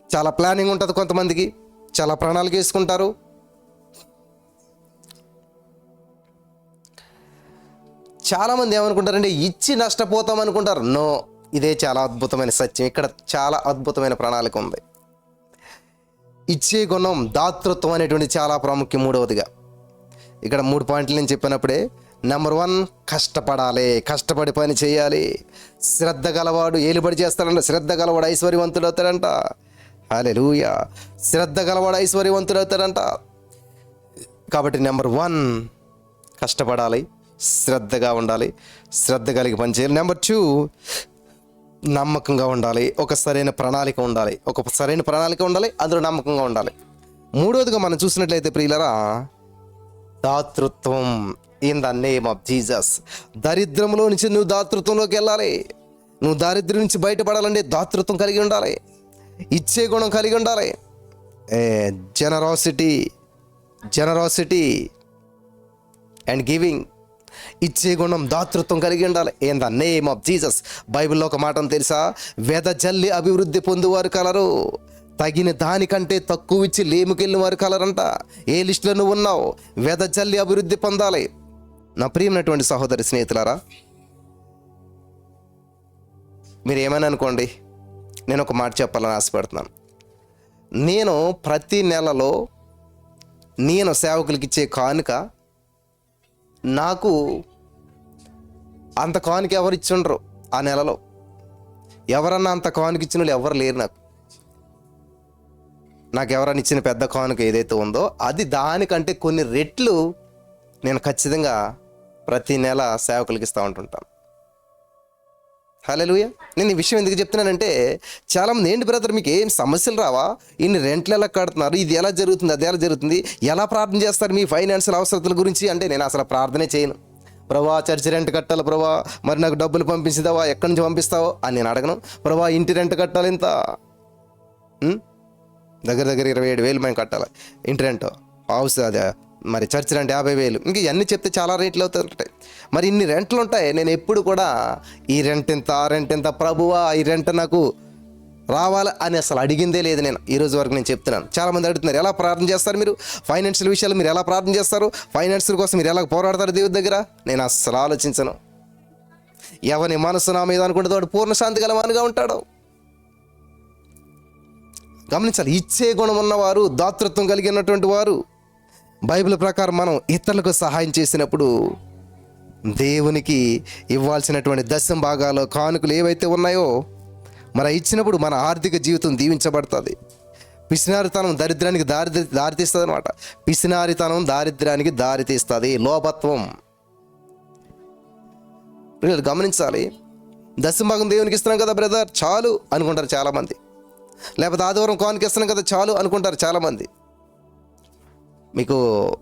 చాలా ప్లానింగ్ ఉంటుంది, కొంతమందికి చాలా ప్రణాళిక వేసుకుంటారు. చాలామంది ఏమనుకుంటారంటే ఇచ్చి నష్టపోతాం అనుకుంటారు. నో, ఇదే చాలా అద్భుతమైన సత్యం. ఇక్కడ చాలా అద్భుతమైన ప్రణాళిక ఉంది. ఇచ్చే గుణం, దాతృత్వం అనేటువంటి చాలా ప్రాముఖ్యం. మూడవదిగా ఇక్కడ 3 పాయింట్లు నేను చెప్పినప్పుడే, నెంబర్ 1 కష్టపడాలి, కష్టపడి పని చేయాలి. శ్రద్ధ గలవాడు ఏలుబడి చేస్తాడంట, శ్రద్ధ గలవాడు ఐశ్వర్యవంతుడు అవుతాడంట. హల్లెలూయా. శ్రద్ధ గలవాడు ఐశ్వర్యవంతుడు అవుతాడంట. కాబట్టి నెంబర్ 1 కష్టపడాలి, శ్రద్ధగా ఉండాలి, శ్రద్ధ కలిగి పనిచేయాలి. నెంబర్ 2 నమ్మకంగా ఉండాలి, ఒక సరైన ప్రణాళిక ఉండాలి, అందులో నమ్మకంగా ఉండాలి. మూడవదిగా మనం చూసినట్లయితే ప్రియులరా, దాతృత్వం. In the name of Jesus. దరిద్రంలో నుంచి నువ్వు దాతృత్వంలోకి వెళ్ళాలి. నువ్వు దారిద్ర్యం నుంచి బయటపడాలంటే దాతృత్వం కలిగి ఉండాలి, ఇచ్చే గుణం కలిగి ఉండాలి. Generosity and giving. ఇచ్చే గుణం, దాతృత్వం కలిగి ఉండాలి. In the name of Jesus. బైబిల్లో ఒక మాట తెలుసా? వెదజల్లి అభివృద్ధి పొందువారు కలరు, తగిన దానికంటే తక్కువ ఇచ్చి లేముకెళ్ళిన వారు కలరంట. ఏ లిస్టులో నువ్వు ఉన్నావు? వెదజల్లి అభివృద్ధి పొందాలి. నా ప్రియమైనటువంటి సహోదరి స్నేహితులారా, మీరు ఏమైనా అనుకోండి, నేను ఒక మాట చెప్పాలని ఆశపడుతున్నాను. నేను ప్రతి నెలలో నేను సేవకులకి ఇచ్చే కానుక, నాకు అంత కానుక ఎవరు ఇచ్చిండ్రు ఆ నెలలో? ఎవరన్నా అంత కానుక ఇచ్చిన వాళ్ళు ఎవరు లేరు. నాకు ఎవరన్నా ఇచ్చిన పెద్ద కానుక ఏదైతే ఉందో అది దానికంటే కొన్ని రెట్లు నేను ఖచ్చితంగా ప్రతి నెల సేవకులకి ఇస్తూ ఉంటుంటాను. హల్లెలూయా. నేను ఈ విషయం ఎందుకు చెప్తున్నానంటే, చాలామంది ఏంటి బ్రదర్ మీకు ఏం సమస్యలు రావా, ఇన్ని రెంట్లు ఎలా కడుతున్నారు, ఇది ఎలా జరుగుతుంది, అది ఎలా జరుగుతుంది, ఎలా ప్రార్థన చేస్తారు మీ ఫైనాన్షియల్ అవసరతల గురించి అంటే, నేను అసలు ప్రార్థనే చేయను. ప్రభా చర్చి రెంట్ కట్టాలి ప్రభా, మరి నాకు డబ్బులు పంపించుదావా, ఎక్కడి నుంచి పంపిస్తావో అని నేను అడగను. ప్రభా ఇంటి రెంట్ కట్టాలి, ఇంత దగ్గర 27,000 మేము కట్టాలి ఇంటి రెంట్, హౌస్ అదే, మరి చర్చి రెంట్ 50,000, ఇంక ఇవన్నీ చెప్తే చాలా రేట్లు అవుతుంటాయి. మరి ఇన్ని రెంట్లు ఉంటాయి. నేను ఎప్పుడు కూడా ఈ రెంట్ ఎంత, ఆ రెంట్ ఎంత, ప్రభువా ఈ రెంట్ నాకు రావాలి అని అసలు అడిగిందే లేదు నేను ఈ రోజు వరకు. నేను చెప్తున్నాను, చాలామంది అడుగుతున్నారు ఎలా ప్రార్థన చేస్తారు మీరు, ఫైనాన్షియల్ విషయాలు మీరు ఎలా ప్రార్థన చేస్తారు, ఫైనాన్షియల్ కోసం మీరు ఎలా పోరాడతారు దేవుడి దగ్గర. నేను అస్సలు ఆలోచించను. ఎవని మనసు నా మీద అనుకుంటే వాడు పూర్ణ శాంతి గలవానుగా ఉంటాడు. గమనించాలి, ఇచ్చే గుణం ఉన్నవారు, దాతృత్వం కలిగినటువంటి వారు. బైబిల్ ప్రకారం మనం ఇతరులకు సహాయం చేసినప్పుడు దేవునికి ఇవ్వాల్సినటువంటి దశమ భాగాలు, కానుకలు ఏవైతే ఉన్నాయో మరి ఇచ్చినప్పుడు మన ఆర్థిక జీవితం దీవించబడుతుంది. పిసినారితనం దరిద్రానికి దారితీస్తుంది అనమాట. పిసినారితనం దారిద్ర్యానికి దారితీస్తుంది. లోభత్వం. గమనించాలి, దశమ భాగం దేవునికి ఇస్తున్నాం కదా బ్రదర్ చాలు అనుకుంటారు చాలామంది, లేకపోతే ఆదివారం కానుక ఇస్తున్నాం కదా చాలు అనుకుంటారు చాలామంది. మీకు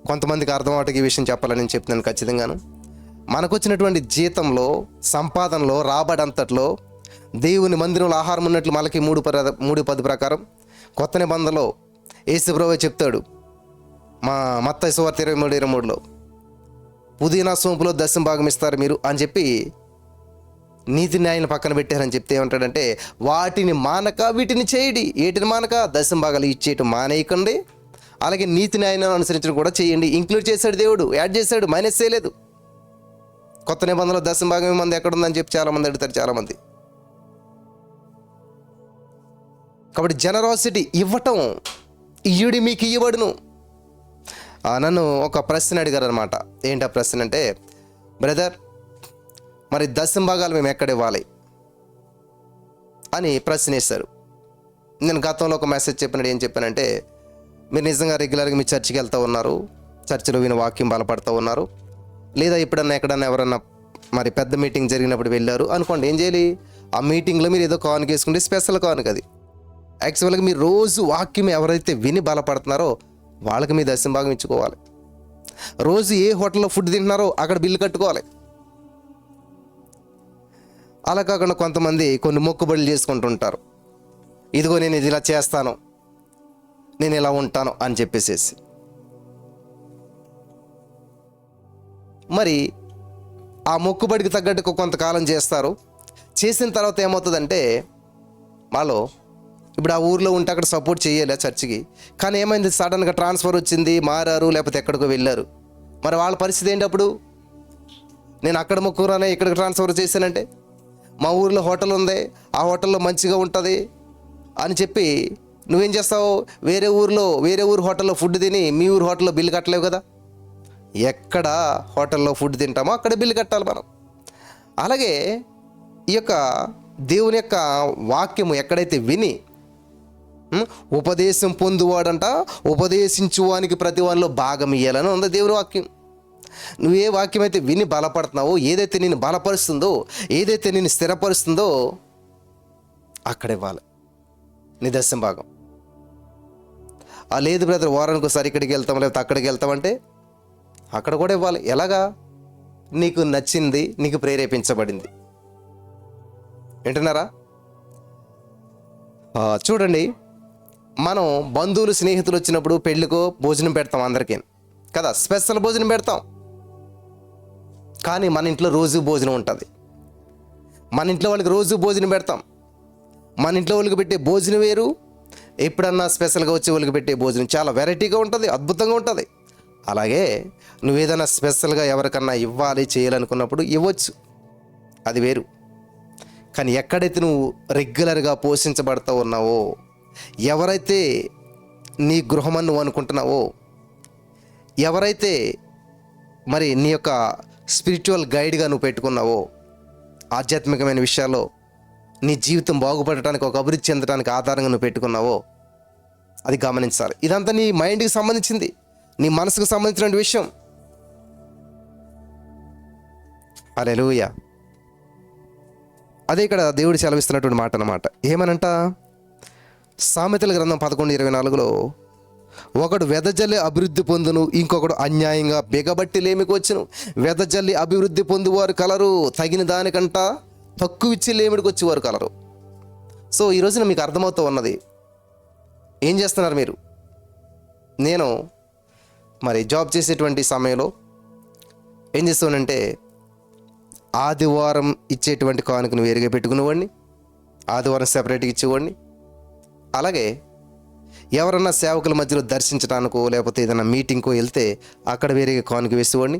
కొంతమందికి అర్థం అవటానికి ఈ విషయం చెప్పాలని నేను చెప్తున్నాను. ఖచ్చితంగాను మనకు వచ్చినటువంటి జీతంలో, సంపాదనలో, రాబడంతట్లో దేవుని మందిరంలో ఆహారం ఉన్నట్లు మనకి 3:10 ప్రకారం కొత్త నిబంధనలో యేసుప్రభువే చెప్తాడు. మత్తయి సువార్త 23:23లో పుదీనా సోంపులో దశమ భాగం ఇస్తారు మీరు అని చెప్పి నీతి న్యాయాన్ని పక్కన పెట్టారని చెప్తే ఏమంటాడంటే, వాటిని మానక వీటిని చేయండి. ఏటిని మానక? దశమ భాగాలు ఇచ్చేయటం మానేయకండి, అలాగే నీతి న్యాయాన్ని అనుసరించడం కూడా చేయండి. ఇంక్లూడ్ చేశాడు దేవుడు, యాడ్ చేశాడు, మైనస్ చేయలేదు. కొత్త నిబంధనలో దశమ భాగం మంది ఎక్కడుందని చెప్పి చాలామంది అడుగుతారు చాలామంది. కాబట్టి జనరాసిటీ ఇవ్వటం, ఇయ్యుడి మీకు ఇయ్యబడును. నన్ను ఒక ప్రశ్న అడిగారు అనమాట. ఏంటి ఆ ప్రశ్న అంటే, బ్రదర్ మరి దశమ భాగాలు మేము ఎక్కడ ఇవ్వాలి అని ప్రశ్న వేశారు. నేను గతంలో ఒక మెసేజ్ చెప్పినట్టు ఏం చెప్పానంటే, మీరు నిజంగా రెగ్యులర్గా మీ చర్చికి వెళ్తూ ఉన్నారు, చర్చిలో విని వాక్యం బలపడుతూ ఉన్నారు, లేదా ఎప్పుడన్నా ఎక్కడన్నా ఎవరన్నా మరి పెద్ద మీటింగ్ జరిగినప్పుడు వెళ్ళారు అనుకోండి, ఏం చేయాలి? ఆ మీటింగ్లో మీరు ఏదో కానుక వేసుకుంటే స్పెషల్ కానుక అది. యాక్చువల్గా మీరు రోజు వాక్యం ఎవరైతే విని బలపడుతున్నారో వాళ్ళకి మీ దశమ భాగం ఇచ్చుకోవాలి. రోజు ఏ హోటల్లో ఫుడ్ తింటున్నారో అక్కడ బిల్లు కట్టుకోవాలి. అలా కాకుండా కొంతమంది కొన్ని మొక్కుబడులు చేసుకుంటుంటారు. ఇదిగో నేను ఇది ఇలా చేస్తాను, నేను ఇలా ఉంటాను అని చెప్పేసేసి. మరి ఆ మొక్కుబడికి తగ్గట్టుగా కొంతకాలం చేస్తారు. చేసిన తర్వాత ఏమవుతుందంటే, వాళ్ళు ఇప్పుడు ఆ ఊర్లో ఉంటే అక్కడ సపోర్ట్ చేయాలి చర్చికి, కానీ ఏమైంది, సడన్గా ట్రాన్స్ఫర్ వచ్చింది, మారారు, లేకపోతే ఎక్కడికో వెళ్ళారు. మరి వాళ్ళ పరిస్థితి ఏంటి అప్పుడు? నేను అక్కడ మొక్కురానే ఇక్కడికి ట్రాన్స్ఫర్ చేశానంటే, మా ఊర్లో హోటల్ ఉంది, ఆ హోటల్లో మంచిగా ఉంటుంది అని చెప్పి నువ్వేం చేస్తావు? వేరే ఊరు హోటల్లో ఫుడ్ తిని మీ ఊరు హోటల్లో బిల్లు కట్టలేవు కదా. ఎక్కడ హోటల్లో ఫుడ్ తింటామో అక్కడ బిల్లు కట్టాలి మనం. అలాగే ఈ యొక్క దేవుని యొక్క వాక్యము ఎక్కడైతే విని ఉపదేశం పొందువాడంట ఉపదేశించువానికి ప్రతి వానిలో భాగం ఇయ్యాలని ఉంది దేవుని వాక్యం. నువ్వు ఏ వాక్యం అయితే విని బలపడుతున్నావో, ఏదైతే నేను బలపరుస్తుందో, ఏదైతే నేను స్థిరపరుస్తుందో అక్కడ ఇవ్వాలి నీ దశమ భాగం. లేదు బ్రదర్ వారానికి ఒకసారి ఇక్కడికి వెళ్తాం లేకపోతే అక్కడికి వెళ్తామంటే అక్కడ కూడా ఇవ్వాలి. ఎలాగా? నీకు నచ్చింది, నీకు ప్రేరేపించబడింది. వింటున్నారా? చూడండి, మనం బంధువులు స్నేహితులు వచ్చినప్పుడు పెళ్ళికో భోజనం పెడతాం అందరికీ కదా, స్పెషల్ భోజనం పెడతాం. కానీ మన ఇంట్లో రోజు భోజనం ఉంటుంది. మన ఇంట్లో వాళ్ళకి రోజు భోజనం పెడతాం. మన ఇంట్లో వాళ్ళకి పెట్టే భోజనం వేరు, ఎప్పుడన్నా స్పెషల్గా వచ్చే వాళ్ళకి పెట్టే భోజనం చాలా వెరైటీగా ఉంటుంది, అద్భుతంగా ఉంటుంది. అలాగే నువ్వేదైనా స్పెషల్గా ఎవరికన్నా ఇవ్వాలి చేయాలనుకున్నప్పుడు ఇవ్వచ్చు, అది వేరు. కానీ ఎక్కడైతే నువ్వు రెగ్యులర్గా పోషించబడుతూ ఉన్నావో, ఎవరైతే నీ గృహమని నువ్వు అనుకుంటున్నావో, ఎవరైతే మరి నీ యొక్క స్పిరిచువల్ గైడ్గా నువ్వు పెట్టుకున్నావో, ఆధ్యాత్మికమైన విషయాల్లో నీ జీవితం బాగుపడటానికి, ఒక అభివృద్ధి చెందడానికి ఆధారంగా నువ్వు పెట్టుకున్నావో అది గమనించాలి. ఇదంతా నీ మైండ్కి సంబంధించింది, నీ మనసుకు సంబంధించిన విషయం. హల్లెలూయా. అదే ఇక్కడ దేవుడు సెలవిస్తున్నటువంటి మాట అన్నమాట. ఏమనంట, సామెతల గ్రంథం 11:24లో, ఒకడు వెదజల్లి అభివృద్ధి పొందును, ఇంకొకడు అన్యాయంగా బిగబట్టి లేమికి వచ్చును. వెదజల్లి అభివృద్ధి పొందువారు కలరు, తగిన దానికంట తక్కువ ఇచ్చి లేమిడికి వచ్చేవారు కలరు. సో ఈ రోజున మీకు అర్థమవుతూ ఉన్నది. ఏం చేస్తున్నారు మీరు? నేను మరి జాబ్ చేసేటువంటి సమయంలో ఏం చేస్తానంటే, ఆదివారం ఇచ్చేటువంటి కానుకను వేరుగా పెట్టుకునేవాడిని, ఆదివారం సెపరేట్గా ఇచ్చేవాడిని. అలాగే ఎవరన్నా సేవకుల మధ్యలో దర్శించడానికో లేకపోతే ఏదైనా మీటింగ్కో వెళ్తే అక్కడ వేరేగా కానుక వేసేవాడిని.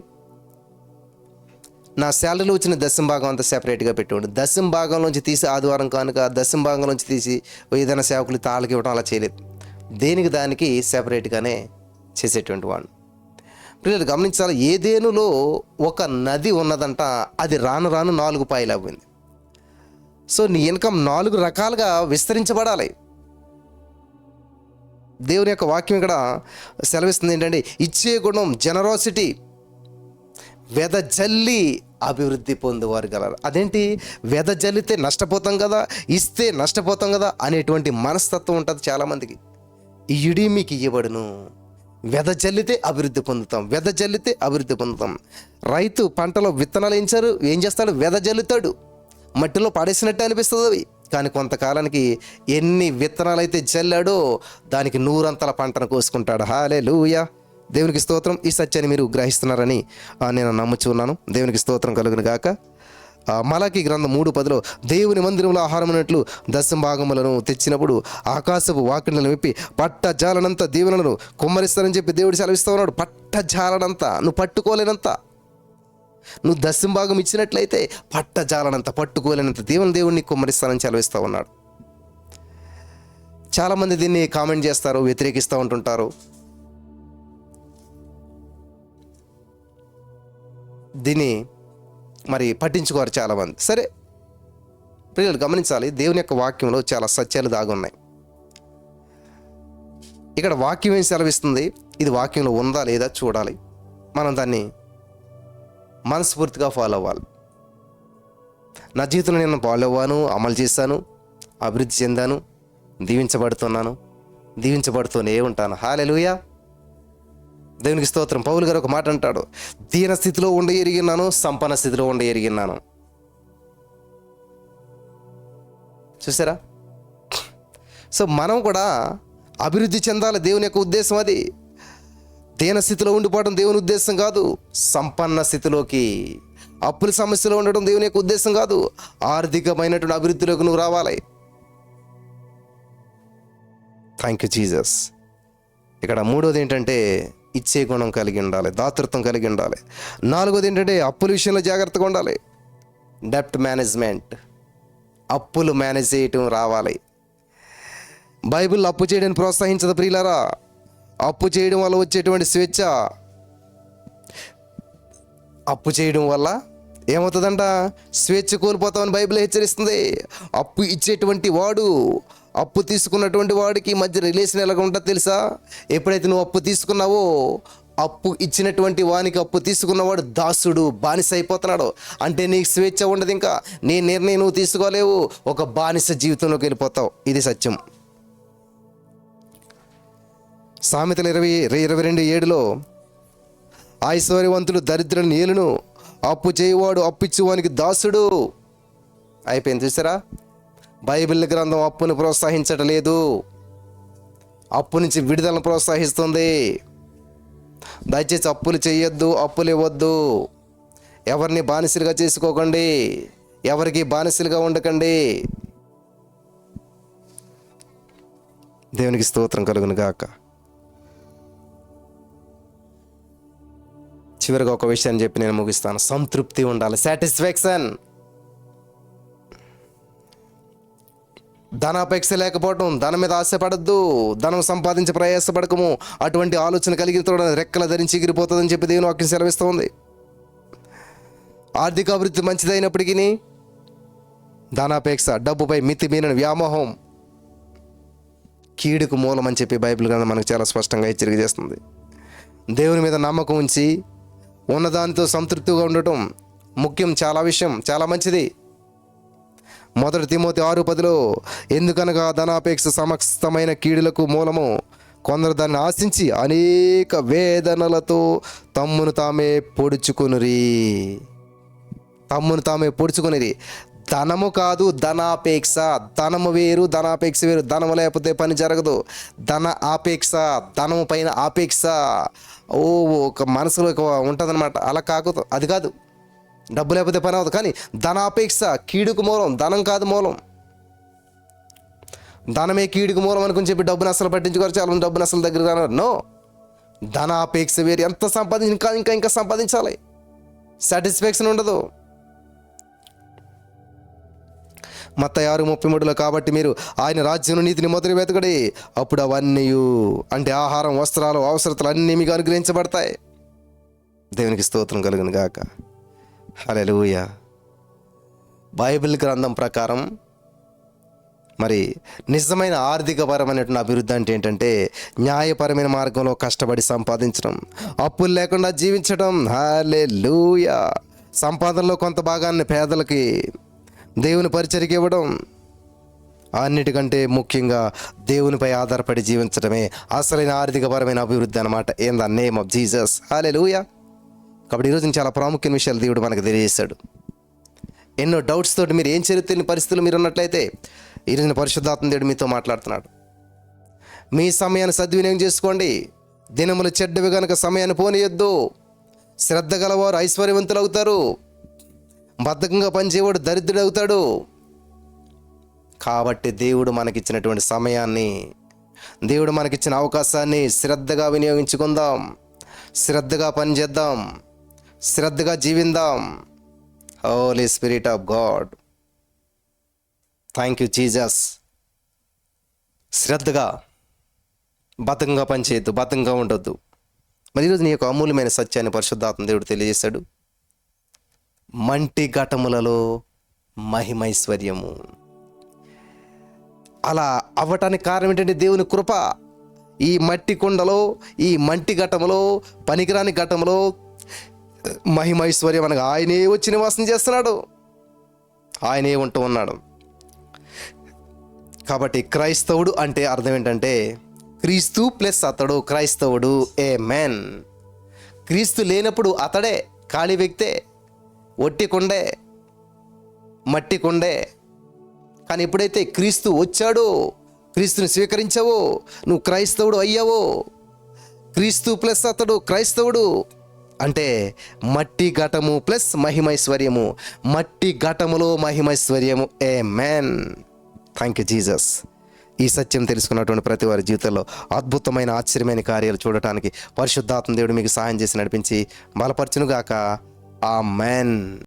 నా శాలరీలో వచ్చిన దశమ భాగం అంతా సెపరేట్గా పెట్టేవాడిని. దశమ భాగంలోంచి తీసి ఆదివారం కానుక, దశమ భాగంలోంచి తీసి ఏదైనా సేవకులు తాళ్ళకి ఇవ్వడం అలా చేయలేదు. దేనికి దానికి సెపరేట్గానే చేసేటువంటి వాడిని. పిల్లలు గమనించాలి, ఏదేనులో ఒక నది ఉన్నదంట, అది రాను రాను 4 పాయలు అవ్వింది. సో నీ ఇన్కమ్ 4 రకాలుగా విస్తరించబడాలి. దేవుని యొక్క వాక్యం ఇక్కడ సెలవిస్తుంది ఏంటంటే, ఇచ్చే గుణం జనరాసిటీ, వెదజల్లి అభివృద్ధి పొందువారు గలరు. అదేంటి, వెదజల్లితే నష్టపోతాం కదా, ఇస్తే నష్టపోతాం కదా అనేటువంటి మనస్తత్వం ఉంటుంది చాలామందికి. ఇయుడి మీకు ఇయ్యబడును, వెదజల్లితే అభివృద్ధి పొందుతాం, వెదజల్లితే అభివృద్ధి పొందుతాం. రైతు పంటలో విత్తనాలు ఏం చేస్తాడు? వెదజల్లుతాడు. మట్టిలో పడేసినట్టే అనిపిస్తుంది అవి, కానీ కొంతకాలానికి ఎన్ని విత్తనాలు అయితే జల్లాడో దానికి 100 పంటను కోసుకుంటాడు. హల్లెలూయా. దేవునికి స్తోత్రం. ఈ సత్యాన్ని మీరు గ్రహిస్తున్నారని నేను నమ్ముచున్నాను. దేవునికి స్తోత్రం కలుగును గాక. మలాకీ గ్రంథం 3:10లో, దేవుని మందిరంలో ఆహారం అన్నట్లు దశమ భాగములను తెచ్చినప్పుడు ఆకాశపు వాకిళ్లను విప్పి పట్ట జాలనంత దీవెనలను కుమ్మరిస్తానని చెప్పి దేవుడు సెలవిస్తూ ఉన్నాడు. పట్ట జాలనంత, నువ్వు పట్టుకోలేనంత, నువ్వు దశమ భాగం ఇచ్చినట్లయితే పట్ట జాలనంత, పట్టుకోలేనంత దేవుని కుమ్మరిస్తానని సెలవిస్తూ ఉన్నాడు. చాలామంది దీన్ని కామెంట్ చేస్తారు, వ్యతిరేకిస్తూ ఉంటుంటారు. దీన్ని మరి పట్టించుకోరు చాలామంది. సరే ప్రియులు గమనించాలి, దేవుని యొక్క వాక్యంలో చాలా సత్యాలు దాగి ఉన్నాయి. ఇక్కడ వాక్యం ఏం సెలవిస్తుంది, ఇది వాక్యంలో ఉందా లేదా చూడాలి. మనం దాన్ని మనస్ఫూర్తిగా ఫాలో అవ్వాలి. నా జీవితంలో నేను ఫాలో అవ్వాను, అమలు చేశాను, అభివృద్ధి చెందాను, దీవించబడుతున్నాను, దీవించబడుతూనే ఉంటాను. హల్లెలూయా, దేవునికి స్తోత్రం. పౌలు గారు ఒక మాట అంటాడు, దీన స్థితిలో ఉండి ఎరిగినాను, సంపన్న స్థితిలో ఉండి ఎరిగినాను. చూసారా? సో మనం కూడా అభివృద్ధి చెందాలి, దేవుని యొక్క ఉద్దేశం అది. దీన స్థితిలో ఉండిపోవడం దేవుని ఉద్దేశం కాదు. సంపన్న స్థితిలోకి, అప్పుల సమస్యలో ఉండడం దేవుని యొక్క ఉద్దేశం కాదు. ఆర్థికమైనటువంటి అభివృద్ధిలోకి నువ్వు రావాలి. Thank you Jesus. ఇక్కడ మూడోది ఏంటంటే ఇచ్చే గుణం కలిగి ఉండాలి, దాతృత్వం కలిగి ఉండాలి. నాలుగోది ఏంటంటే అప్పుల విషయంలో జాగ్రత్తగా ఉండాలి. డెప్ట్ మేనేజ్మెంట్, అప్పులు మేనేజ్ చేయటం రావాలి. బైబిల్ అప్పు చేయడానికి ప్రోత్సహించదు ప్రియులారా. అప్పు చేయడం వల్ల వచ్చేటువంటి స్వేచ్ఛ, అప్పు చేయడం వల్ల ఏమవుతుందంట, స్వేచ్ఛ కోల్పోతామని బైబిల్ హెచ్చరిస్తుంది. అప్పు ఇచ్చేటువంటి వాడు, అప్పు తీసుకున్నటువంటి వాడికి మధ్య రిలేషన్ ఎలాగ ఉంటుందో తెలుసా? ఎప్పుడైతే నువ్వు అప్పు తీసుకున్నావో, అప్పు ఇచ్చినటువంటి వానికి అప్పు తీసుకున్నవాడు దాసుడు, బానిస అయిపోతున్నాడు. అంటే నీకు స్వేచ్ఛ ఉండదు, ఇంకా నీ నిర్ణయం నువ్వు తీసుకోలేవు, ఒక బానిస జీవితంలోకి వెళ్ళిపోతావు. ఇది సత్యం. సామెతలు 22:7 ఐశ్వర్యవంతుడు దరిద్రుని ఏలును, అప్పు చేయవాడు అప్పిచ్చువానికి దాసుడు. అయిపోయింది. చూసారా? బైబిల్ గ్రంథం అప్పును ప్రోత్సహించటలేదు, అప్పు నుంచి విడుదలను ప్రోత్సహిస్తుంది. దయచేసి అప్పులు చేయొద్దు, అప్పులు ఇవ్వద్దు. ఎవరిని బానిసలుగా చేసుకోకండి, ఎవరికి బానిసలుగా ఉండకండి. దేవునికి స్తోత్రం కలుగును గాక. చివరిగా ఒక విషయాన్ని చెప్పి నేను ముగిస్తాను. సంతృప్తి ఉండాలి, సాటిస్ఫాక్షన్. ధనాపేక్ష లేకపోవడం, ధనం మీద ఆశపడద్దు, ధనం సంపాదించే ప్రయాసపడకము. అటువంటి ఆలోచన కలిగిన రెక్కల ధరించి ఎగిరిపోతుందని చెప్పి దేవుని వాక్యం సెలవిస్తుంది. ఆర్థిక అభివృద్ధి మంచిదైనప్పటికీ ధనాపేక్ష, డబ్బుపై మితిమీరిన వ్యామోహం కీడుకు మూలం అని చెప్పి బైబిల్ గ్రంథం మనకు చాలా స్పష్టంగా హెచ్చరిక చేస్తుంది. దేవుని మీద నమ్మకం ఉంచి ఉన్నదానితో సంతృప్తిగా ఉండటం ముఖ్యం. చాలా విషయం, చాలా మంచిది. 1 తిమోతి 6:10 ఎందుకనగా ధనాపేక్ష సమస్తమైన కీడులకు మూలము, కొందరు దాన్ని ఆశించి అనేక వేదనలతో తమ్మును తామే పొడుచుకునిరి. ధనము కాదు, ధనాపేక్ష. ధనము వేరు, ధనాపేక్ష వేరు. ధనము లేకపోతే పని జరగదు. ధన ఆపేక్ష, ధనము పైన ఆపేక్ష ఒక మనసులో ఉంటుందన్నమాట. అలా కాకూడదు, అది కాదు. డబ్బు లేకపోతే పని అవ్వదు. కానీ ధనాపేక్ష కీడుకు మూలం, ధనం కాదు మూలం. ధనమే కీడుకు మూలం అనుకుని చెప్పి డబ్బును అసలు పట్టించుకోరు చాలా మంది. డబ్బును అసలు దగ్గర రాను. నో, ధనాపేక్ష వేరు. ఎంత సంపాదించి ఇంకా సంపాదించాలి, సాటిస్ఫాక్షన్ ఉండదు. మత్తయి 6:33 కాబట్టి మీరు ఆయన రాజ్యం నీతిని మొదలు వెతకడి, అప్పుడు అవన్నీ అంటే ఆహారం, వస్త్రాలు, అవసరతలు అన్నీ మీకు అనుగ్రహించబడతాయి. దేవునికి స్తోత్రం కలుగును గాక. హల్లెలూయా. బైబిల్ గ్రంథం ప్రకారం మరి నిజమైన ఆర్థికపరమైనటువంటి అభివృద్ధి అంటే ఏంటంటే న్యాయపరమైన మార్గంలో కష్టపడి సంపాదించడం, అప్పులు లేకుండా జీవించడం. హల్లెలూయా. సంపాదనలో కొంత భాగాన్ని పేదలకి, దేవుని పరిచర్యకి ఇవ్వడం. అన్నిటికంటే ముఖ్యంగా దేవునిపై ఆధారపడి జీవించడమే అసలైన ఆర్థికపరమైన అభివృద్ధి అన్నమాట. In the name of Jesus. Hallelujah. కాబట్టి ఈరోజు చాలా ప్రాముఖ్యమైన విషయాలు దేవుడు మనకు తెలియజేశాడు. ఎన్నో డౌట్స్ తోటి మీరు ఏం చదువుతున్న పరిస్థితులు మీరు ఉన్నట్లయితే ఈరోజు పరిశుద్ధాత్మ దేవుడు మీతో మాట్లాడుతున్నాడు. మీ సమయాన్ని సద్వినియోగం చేసుకోండి. దినములు చెడ్డవి కనుక సమయాన్ని పోనీయొద్దు. శ్రద్ధ గలవారు ఐశ్వర్యవంతులు అవుతారు, బద్ధకంగా పనిచేయవాడు దరిద్రుడు అవుతాడు. కాబట్టి దేవుడు మనకిచ్చినటువంటి సమయాన్ని, దేవుడు మనకిచ్చిన అవకాశాన్ని శ్రద్ధగా వినియోగించుకుందాం, శ్రద్ధగా పనిచేద్దాం, శ్రద్ధగా జీవిందాం. Holy spirit of God, thank you Jesus. శ్రద్ధగా, బద్ధకంగా పనిచేయద్దు, బద్ధకంగా ఉండొద్దు. మరి ఈరోజు నీ యొక్క అమూల్యమైన సత్యాన్ని పరిశుద్ధాత్మ దేవుడు తెలియజేశాడు. మంటి ఘటములలో మహిమైశ్వర్యము. అలా అవ్వటానికి కారణం ఏంటంటే దేవుని కృప. ఈ మట్టి కుండలో, ఈ మంటి ఘటములో, పనికిరాని ఘటములో మహిమైశ్వర్యం అనగా ఆయనే వచ్చి నివాసం చేస్తున్నాడు, ఆయనే ఉంటూ ఉన్నాడు. కాబట్టి క్రైస్తవుడు అంటే అర్థం ఏంటంటే క్రీస్తు ప్లస్ అతడు క్రైస్తవుడు. ఆమేన్. క్రీస్తు లేనప్పుడు అతడే ఖాళీ వ్యక్తే, ఒట్టి కొండే, మట్టి కొండే. కానీ ఎప్పుడైతే క్రీస్తు వచ్చాడో, క్రీస్తుని స్వీకరించావో, నువ్వు క్రైస్తవుడు అయ్యావో. క్రీస్తు ప్లస్ అతడు క్రైస్తవుడు అంటే మట్టి ఘటము ప్లస్ మహిమైశ్వర్యము. మట్టి ఘటములో మహిమైశ్వర్యము. ఆమేన్. Thank you Jesus. ఈ సత్యం తెలుసుకున్నటువంటి ప్రతి వారి జీవితంలో అద్భుతమైన ఆశ్చర్యమైన కార్యాలు చూడటానికి పరిశుద్ధాత్మ దేవుడు మీకు సహాయం చేసి నడిపించి బలపరచునుగాక. ఆమేన్.